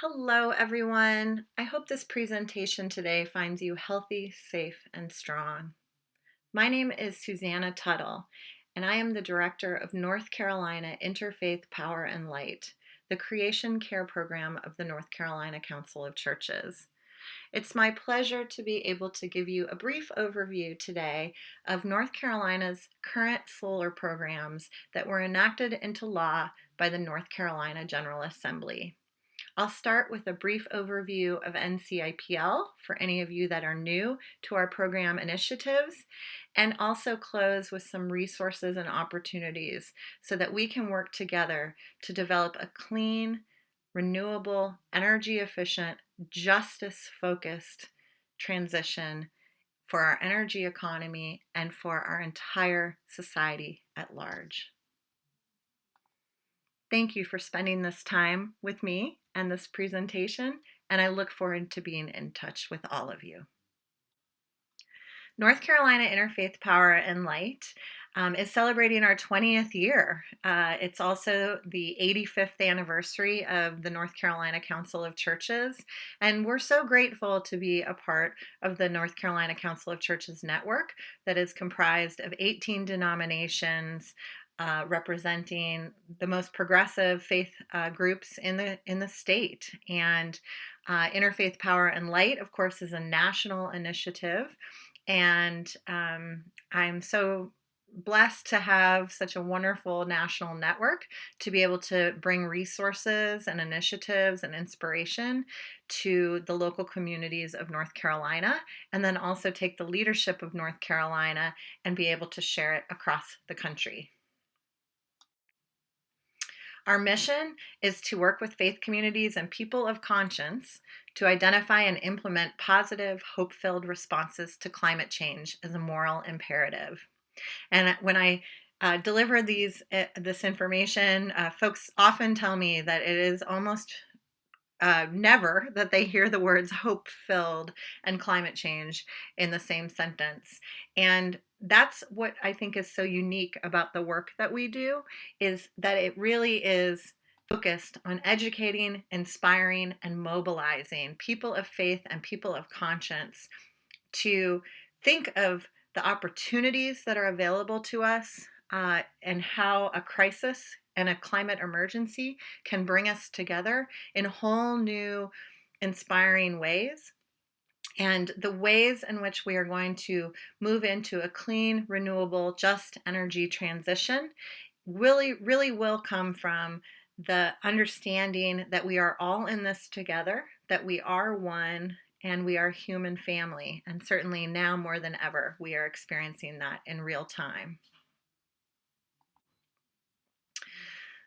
Hello, everyone. I hope this presentation today finds you healthy, safe, and strong. My name is Susannah Tuttle, and I am the director of North Carolina Interfaith Power and Light, the creation care program of the North Carolina Council of Churches. It's my pleasure to be able to give you a brief overview today of North Carolina's current solar programs that were enacted into law by the North Carolina General Assembly. I'll start with a brief overview of NCIPL for any of you that are new to our program initiatives, and also close with some resources and opportunities so that we can work together to develop a clean, renewable, energy efficient, justice focused transition for our energy economy and for our entire society at large. Thank you for spending this time with me and this presentation, and I look forward to being in touch with all of you. North Carolina Interfaith Power and Light is celebrating our 20th year. It's also the 85th anniversary of the North Carolina Council of Churches, and we're so grateful to be a part of the North Carolina Council of Churches network that is comprised of 18 denominations, representing the most progressive faith groups in the state. And Interfaith Power and Light, of course, is a national initiative. And I'm so blessed to have such a wonderful national network to be able to bring resources and initiatives and inspiration to the local communities of North Carolina, and then also take the leadership of North Carolina and be able to share it across the country. Our mission is to work with faith communities and people of conscience to identify and implement positive, hope-filled responses to climate change as a moral imperative. And when I deliver this information, folks often tell me that it is almost never that they hear the words hope-filled and climate change in the same sentence. And that's what I think is so unique about the work that we do, is that it really is focused on educating, inspiring, and mobilizing people of faith and people of conscience to think of the opportunities that are available to us and how a crisis and a climate emergency can bring us together in whole new, inspiring ways. And the ways in which we are going to move into a clean, renewable, just energy transition really will come from the understanding that we are all in this together, that we are one, and we are human family. And certainly now more than ever, we are experiencing that in real time.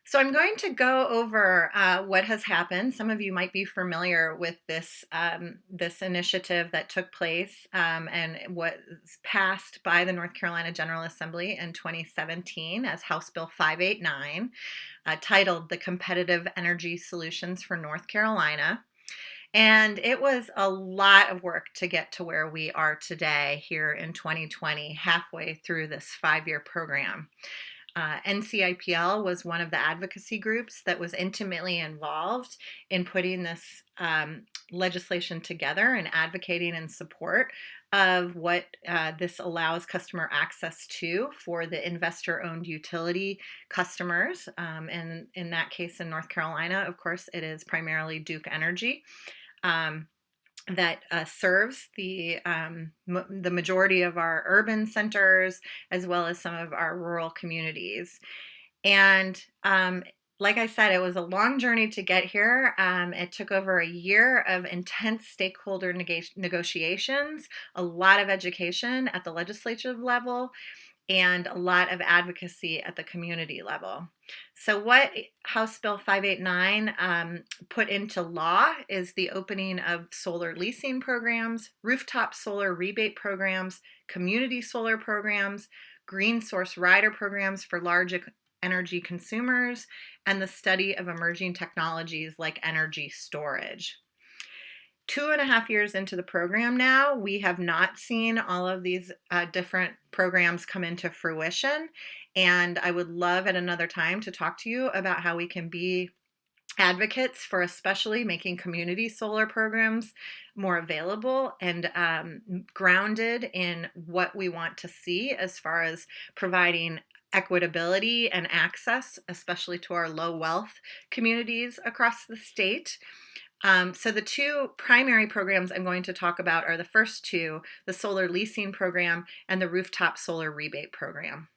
So I'm going to go over what has happened. Some of you might be familiar with this initiative that took place and was passed by the North Carolina General Assembly in 2017 as House Bill 589, titled the Competitive Energy Solutions for North Carolina. And it was a lot of work to get to where we are today here in 2020, halfway through this 5-year program. NCIPL was one of the advocacy groups that was intimately involved in putting this legislation together and advocating in support of what this allows customer access to for the investor-owned utility customers. And in that case, in North Carolina, of course, it is primarily Duke Energy. That serves the majority of our urban centers as well as some of our rural communities. And like I said, it was a long journey to get here. It took over a year of intense stakeholder negotiations, a lot of education at the legislative level, and a lot of advocacy at the community level. So what House Bill 589 put into law is the opening of solar leasing programs, rooftop solar rebate programs, community solar programs, green source rider programs for large energy consumers, and the study of emerging technologies like energy storage. 2.5 years into the program now, we have not seen all of these different programs come into fruition. And I would love at another time to talk to you about how we can be advocates for especially making community solar programs more available and grounded in what we want to see as far as providing equitability and access, especially to our low wealth communities across the state. So the two primary programs I'm going to talk about are the first two, the solar leasing program and the rooftop solar rebate program.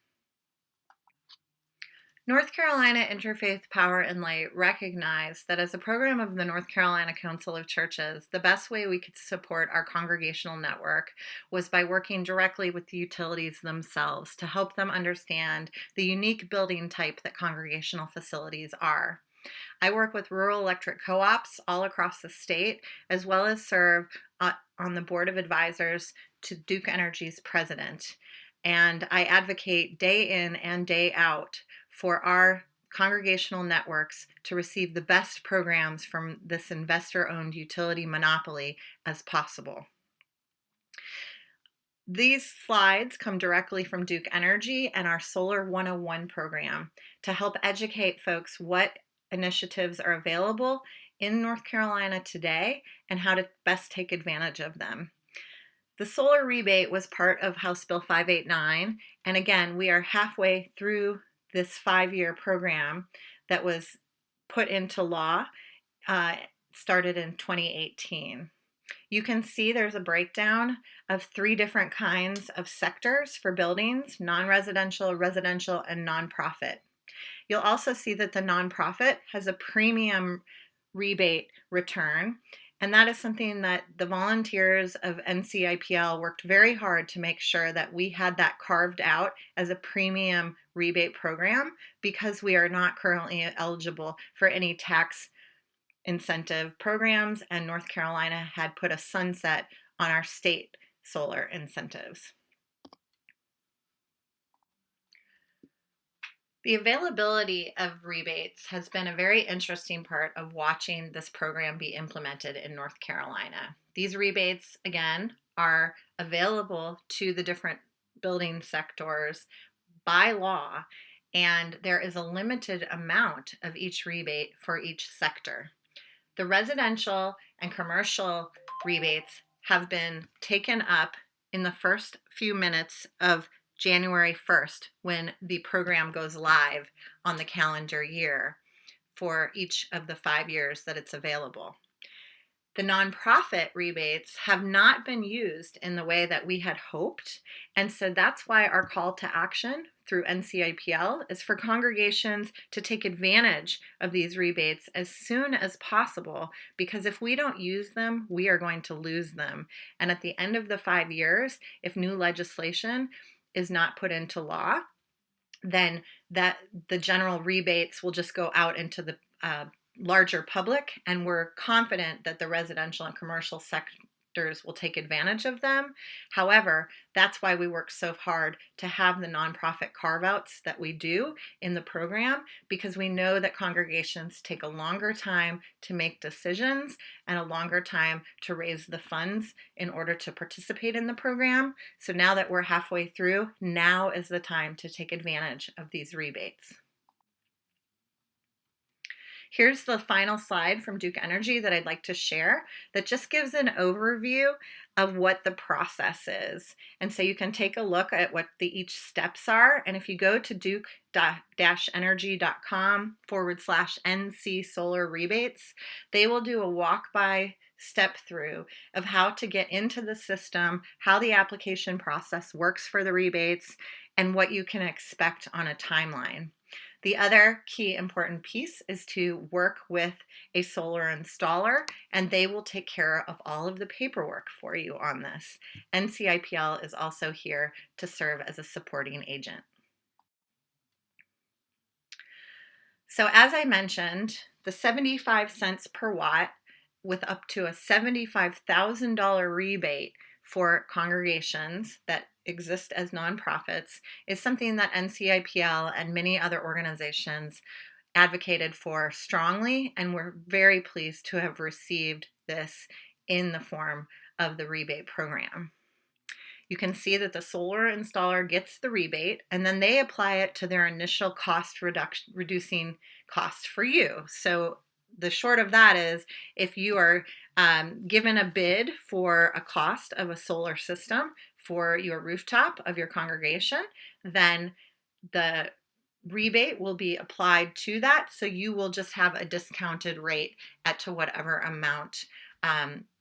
North Carolina Interfaith Power and Light recognized that as a program of the North Carolina Council of Churches, the best way we could support our congregational network was by working directly with the utilities themselves to help them understand the unique building type that congregational facilities are. I work with rural electric co-ops all across the state, as well as serve on the board of advisors to Duke Energy's president. And I advocate day in and day out for our congregational networks to receive the best programs from this investor-owned utility monopoly as possible. These slides come directly from Duke Energy and our Solar 101 program to help educate folks what initiatives are available in North Carolina today and how to best take advantage of them. The solar rebate was part of House Bill 589, and again, we are halfway through this 5-year program that was put into law, started in 2018. You can see there's a breakdown of 3 different kinds of sectors for buildings: non-residential, residential, and nonprofit. You'll also see that the nonprofit has a premium rebate return, and that is something that the volunteers of NCIPL worked very hard to make sure that we had that carved out as a premium rebate program, because we are not currently eligible for any tax incentive programs, and North Carolina had put a sunset on our state solar incentives. The availability of rebates has been a very interesting part of watching this program be implemented in North Carolina. These rebates, again, are available to the different building sectors by law, and there is a limited amount of each rebate for each sector. The residential and commercial rebates have been taken up in the first few minutes of January 1st, when the program goes live on the calendar year for each of the 5 years that it's available. The nonprofit rebates have not been used in the way that we had hoped, and so that's why our call to action through NCIPL is for congregations to take advantage of these rebates as soon as possible, because if we don't use them, we are going to lose them. And at the end of the 5 years, if new legislation is not put into law, then that the general rebates will just go out into the larger public, and we're confident that the residential and commercial sectors will take advantage of them. However, that's why we work so hard to have the nonprofit carve-outs that we do in the program, because we know that congregations take a longer time to make decisions and a longer time to raise the funds in order to participate in the program. So now that we're halfway through, now is the time to take advantage of these rebates. Here's the final slide from Duke Energy that I'd like to share that just gives an overview of what the process is. And so you can take a look at what each steps are. And if you go to duke-energy.com/NC solar rebates, they will do a walk-by step through of how to get into the system, how the application process works for the rebates, and what you can expect on a timeline. The other key important piece is to work with a solar installer, and they will take care of all of the paperwork for you on this. NCIPL is also here to serve as a supporting agent. So as I mentioned, the 75 cents per watt with up to a $75,000 rebate for congregations that exist as nonprofits is something that NCIPL and many other organizations advocated for strongly, and we're very pleased to have received this in the form of the rebate program. You can see that the solar installer gets the rebate, and then they apply it to their initial cost reducing cost for you. So the short of that is, if you are given a bid for a cost of a solar system for your rooftop of your congregation, then the rebate will be applied to that. So you will just have a discounted rate at to whatever amount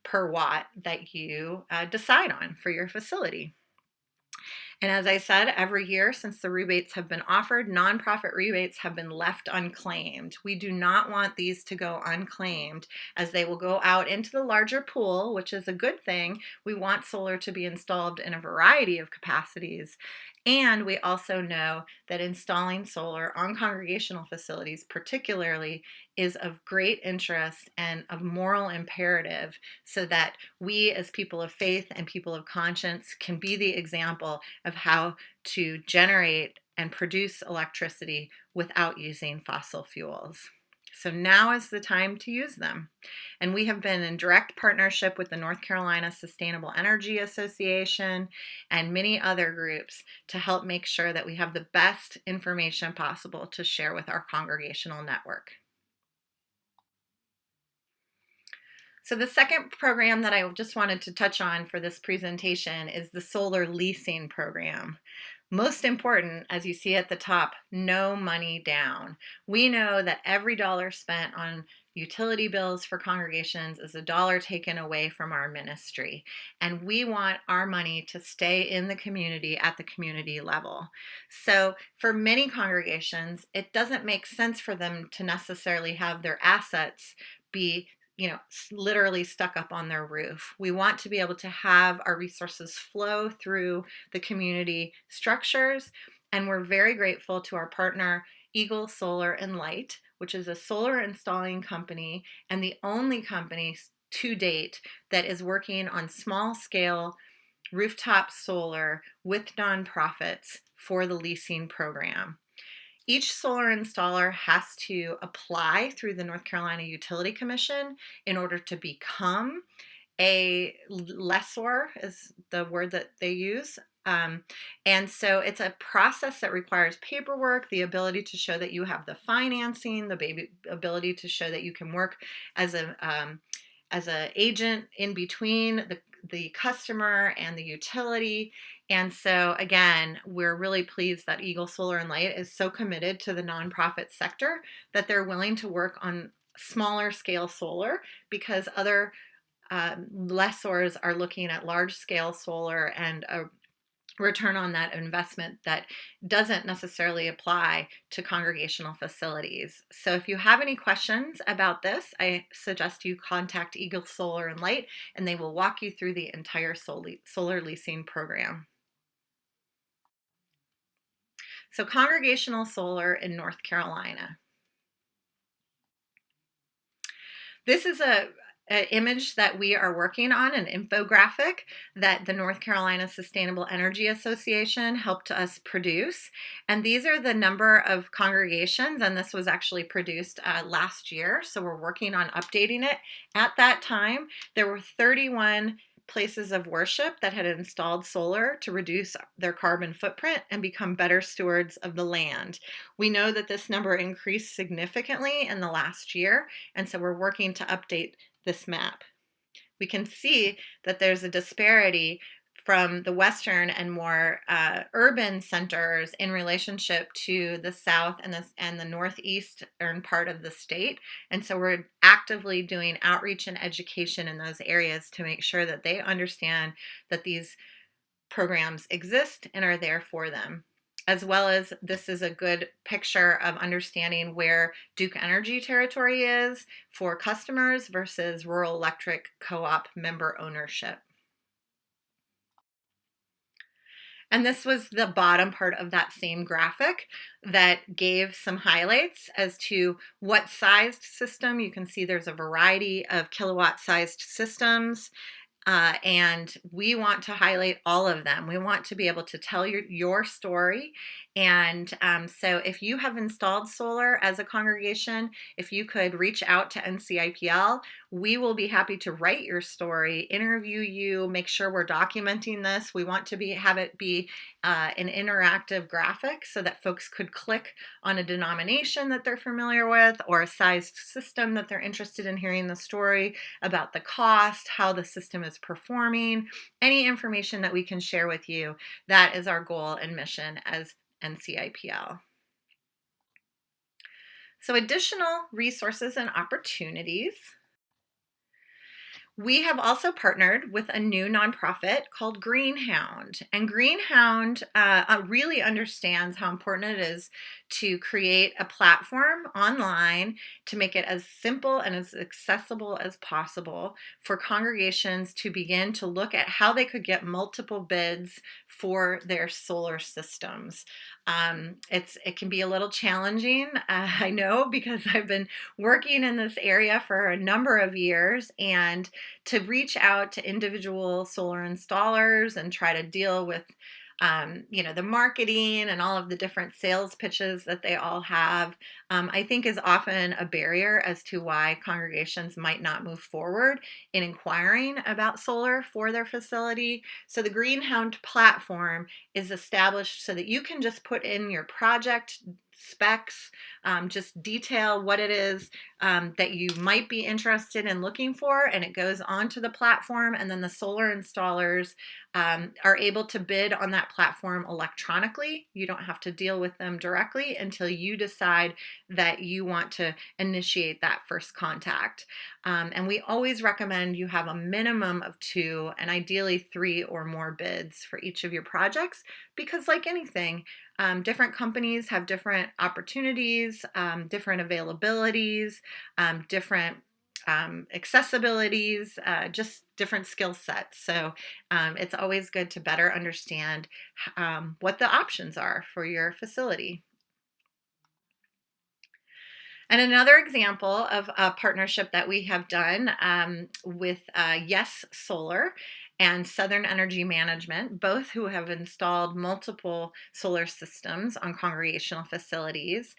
per watt that you decide on for your facility. And as I said, every year since the rebates have been offered, nonprofit rebates have been left unclaimed. We do not want these to go unclaimed, as they will go out into the larger pool, which is a good thing. We want solar to be installed in a variety of capacities. And we also know that installing solar on congregational facilities, particularly, is of great interest and of moral imperative, so that we as people of faith and people of conscience can be the example of how to generate and produce electricity without using fossil fuels. So now is the time to use them. And we have been in direct partnership with the North Carolina Sustainable Energy Association and many other groups to help make sure that we have the best information possible to share with our congregational network. So the second program that I just wanted to touch on for this presentation is the solar leasing program. Most important, as you see at the top, no money down. We know that every dollar spent on utility bills for congregations is a dollar taken away from our ministry. And we want our money to stay in the community at the community level. So for many congregations, it doesn't make sense for them to necessarily have their assets be literally stuck up on their roof. We want to be able to have our resources flow through the community structures. And we're very grateful to our partner, Eagle Solar and Light, which is a solar installing company and the only company to date that is working on small scale rooftop solar with nonprofits for the leasing program. Each solar installer has to apply through the North Carolina Utility Commission in order to become a lessor, is the word that they use. And so it's a process that requires paperwork, the ability to show that you have the financing, the ability to show that you can work as an agent in between the customer and the utility. And so again, we're really pleased that Eagle Solar and Light is so committed to the nonprofit sector that they're willing to work on smaller scale solar, because other lessors are looking at large scale solar and a return on that investment that doesn't necessarily apply to congregational facilities. So if you have any questions about this, I suggest you contact Eagle Solar and Light, and they will walk you through the entire solar leasing program. So congregational solar in North Carolina. This is an image that we are working on, an infographic that the North Carolina Sustainable Energy Association helped us produce. And these are the number of congregations, and this was actually produced last year, so we're working on updating it. At that time, there were 31 places of worship that had installed solar to reduce their carbon footprint and become better stewards of the land. We know that this number increased significantly in the last year, and so we're working to update this map. We can see that there's a disparity from the western and more urban centers in relationship to the south and the northeastern part of the state. And so we're actively doing outreach and education in those areas to make sure that they understand that these programs exist and are there for them. As well as, this is a good picture of understanding where Duke Energy territory is for customers versus rural electric co-op member ownership. And this was the bottom part of that same graphic that gave some highlights as to what sized system. You can see there's a variety of kilowatt sized systems. And we want to highlight all of them. We want to be able to tell your story And so if you have installed solar as a congregation, if you could reach out to NCIPL, we will be happy to write your story, interview you, make sure we're documenting this. We want to have it be an interactive graphic so that folks could click on a denomination that they're familiar with or a sized system that they're interested in hearing the story about, the cost, how the system is performing, any information that we can share with you. That is our goal and mission as NCIPL. So, additional resources and opportunities. We have also partnered with a new nonprofit called Greenhound. And Greenhound really understands how important it is to create a platform online to make it as simple and as accessible as possible for congregations to begin to look at how they could get multiple bids for their solar systems. It can be a little challenging, I know, because I've been working in this area for a number of years, and to reach out to individual solar installers and try to deal with the marketing and all of the different sales pitches that they all have, I think is often a barrier as to why congregations might not move forward in inquiring about solar for their facility. So the Greenhound platform is established so that you can just put in your project specs, just detail what it is that you might be interested in looking for, and it goes onto the platform, and then the solar installers are able to bid on that platform electronically. You don't have to deal with them directly until you decide that you want to initiate that first contact. And we always recommend you have a minimum of 2 and ideally 3 or more bids for each of your projects, because like anything, different companies have different opportunities, different availabilities, different accessibilities, just different skill sets. So it's always good to better understand what the options are for your facility. And another example of a partnership that we have done with Yes Solar and Southern Energy Management, both who have installed multiple solar systems on congregational facilities.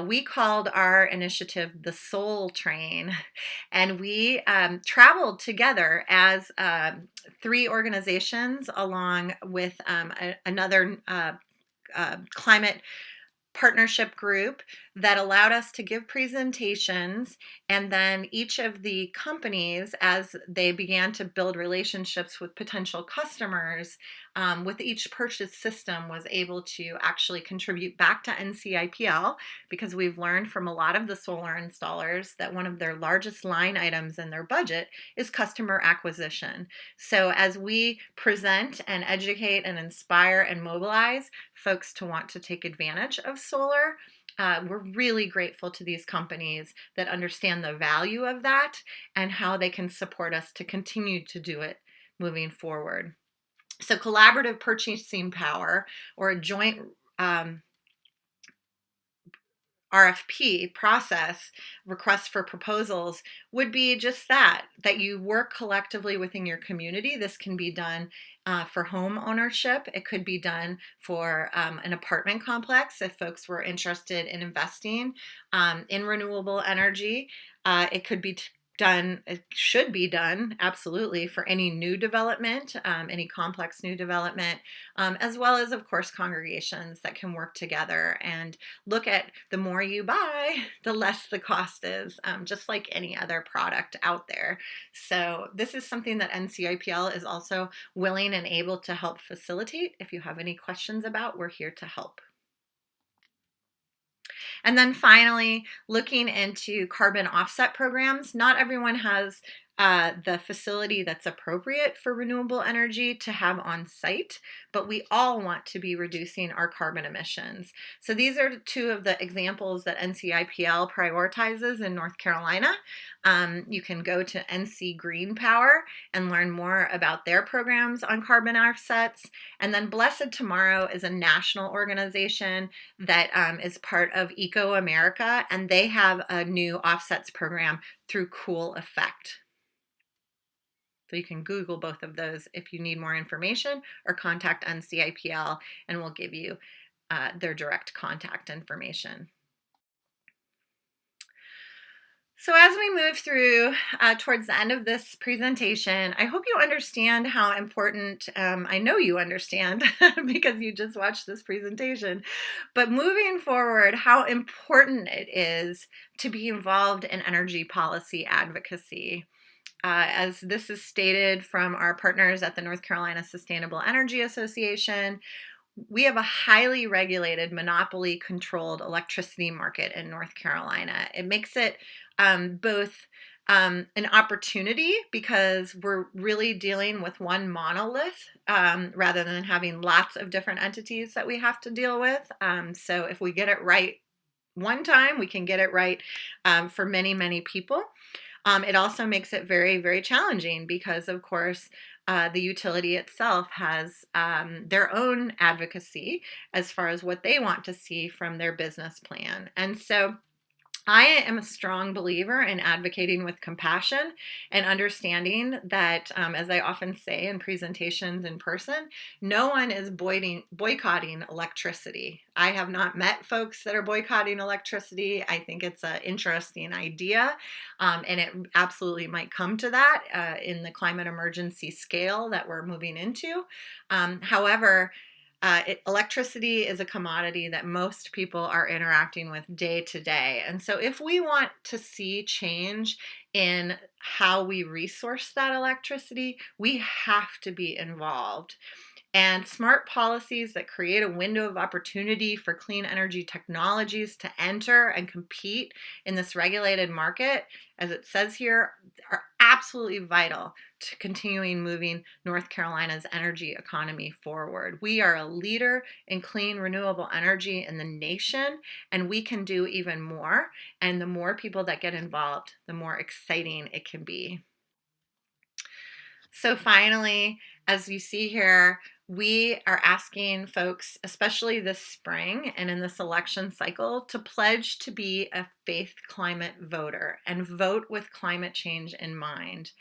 We called our initiative the Soul Train, and we traveled together as 3 organizations along with another climate partnership group that allowed us to give presentations, and then each of the companies, as they began to build relationships with potential customers, with each purchased system was able to actually contribute back to NCIPL, because we've learned from a lot of the solar installers that one of their largest line items in their budget is customer acquisition. So as we present and educate and inspire and mobilize folks to want to take advantage of solar, we're really grateful to these companies that understand the value of that and how they can support us to continue to do it moving forward. So collaborative purchasing power, or a joint RFP process, request for proposals, would be just that you work collectively within your community. This can be done for home ownership. It could be done for an apartment complex if folks were interested in investing in renewable energy. It could be done, it should be done absolutely for any new development, any complex new development, as well as, of course, congregations that can work together and look at the more you buy, the less the cost is, just like any other product out there. So this is something that NCIPL is also willing and able to help facilitate. If you have any questions about, we're here to help. And then finally, looking into carbon offset programs. Not everyone has the facility that's appropriate for renewable energy to have on site, but we all want to be reducing our carbon emissions. So these are 2 of the examples that NCIPL prioritizes in North Carolina. You can go to NC Green Power and learn more about their programs on carbon offsets. And then Blessed Tomorrow is a national organization that is part of Eco America, and they have a new offsets program through Cool Effect. So you can Google both of those if you need more information, or contact NCIPL and we'll give you their direct contact information. So as we move through towards the end of this presentation, I hope you understand how important, I know you understand because you just watched this presentation, but moving forward, how important it is to be involved in energy policy advocacy. As this is stated from our partners at the North Carolina Sustainable Energy Association, we have a highly regulated, monopoly controlled electricity market in North Carolina. It makes it both an opportunity because we're really dealing with one monolith rather than having lots of different entities that we have to deal with. So if we get it right one time, we can get it right for many, many people. It also makes it very, very challenging because, of course, the utility itself has their own advocacy as far as what they want to see from their business plan. And so I am a strong believer in advocating with compassion and understanding that, as I often say in presentations in person, no one is boycotting electricity. I have not met folks that are boycotting electricity. I think it's an interesting idea, and it absolutely might come to that in the climate emergency scale that we're moving into. However, electricity is a commodity that most people are interacting with day to day. And so if we want to see change in how we resource that electricity, we have to be involved. And smart policies that create a window of opportunity for clean energy technologies to enter and compete in this regulated market, as it says here, are absolutely vital to continuing moving North Carolina's energy economy forward. We are a leader in clean, renewable energy in the nation, and we can do even more. And the more people that get involved, the more exciting it can be. So finally, as you see here, we are asking folks, especially this spring and in this election cycle, to pledge to be a faith climate voter and vote with climate change in mind.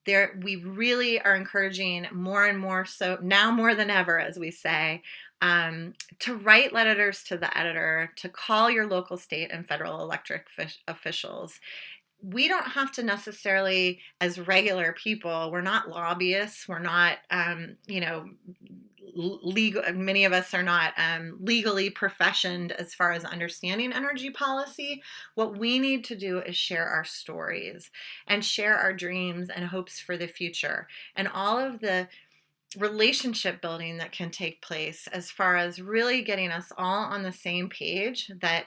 We really are encouraging more and more, so now more than ever, as we say, to write letters to the editor, to call your local, state, and federal electric officials. We don't have to necessarily, as regular people, we're not lobbyists, we're not, legal. Many of us are not legally professioned as far as understanding energy policy. What we need to do is share our stories and share our dreams and hopes for the future and all of the relationship building that can take place as far as really getting us all on the same page that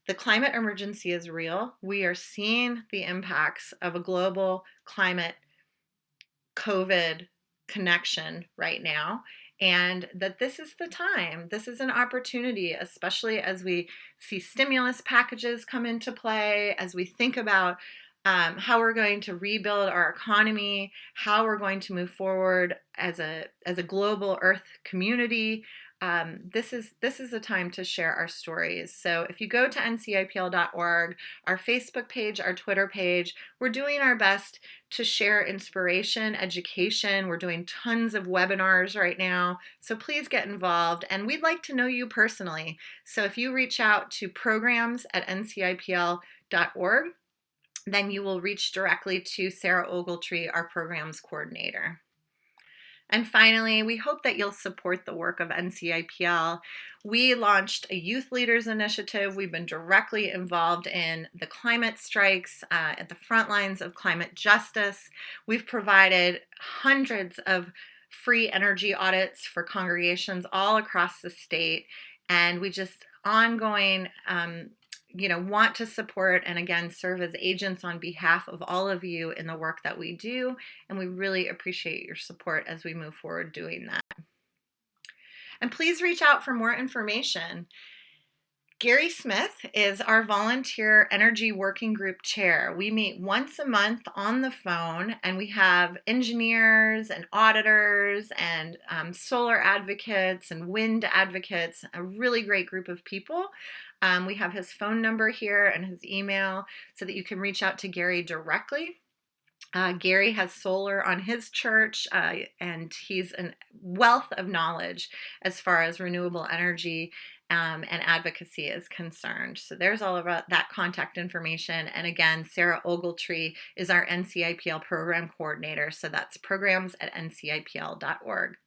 the climate emergency is real. We are seeing the impacts of a global climate COVID connection right now, and that this is the time. This is an opportunity, especially as we see stimulus packages come into play, as we think about how we're going to rebuild our economy, how we're going to move forward as a global Earth community. This is a time to share our stories. So if you go to ncipl.org, our Facebook page, our Twitter page, we're doing our best to share inspiration, education. We're doing tons of webinars right now. So please get involved. And we'd like to know you personally. So if you reach out to programs@ncipl.org, then you will reach directly to Sarah Ogletree, our programs coordinator. And finally, we hope that you'll support the work of NCIPL. We launched a Youth Leaders Initiative. We've been directly involved in the climate strikes at the front lines of climate justice. We've provided hundreds of free energy audits for congregations all across the state. And we just ongoing want to support and again serve as agents on behalf of all of you in the work that we do, and we really appreciate your support as we move forward doing that. And please reach out for more information. Gary Smith is our volunteer energy working group chair. We meet once a month on the phone, and we have engineers and auditors and solar advocates and wind advocates, a really great group of people. We have his phone number here and his email so that you can reach out to Gary directly. Gary has solar on his church, and he's a wealth of knowledge as far as renewable energy and advocacy is concerned. So there's all of that contact information. And again, Sarah Ogletree is our NCIPL program coordinator. So that's programs@ncipl.org.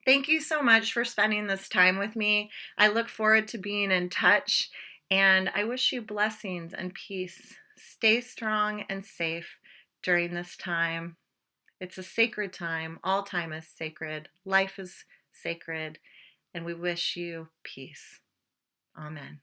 Thank you so much for spending this time with me. I look forward to being in touch, and I wish you blessings and peace. Stay strong and safe during this time. It's a sacred time. All time is sacred. Life is sacred. And we wish you peace. Amen.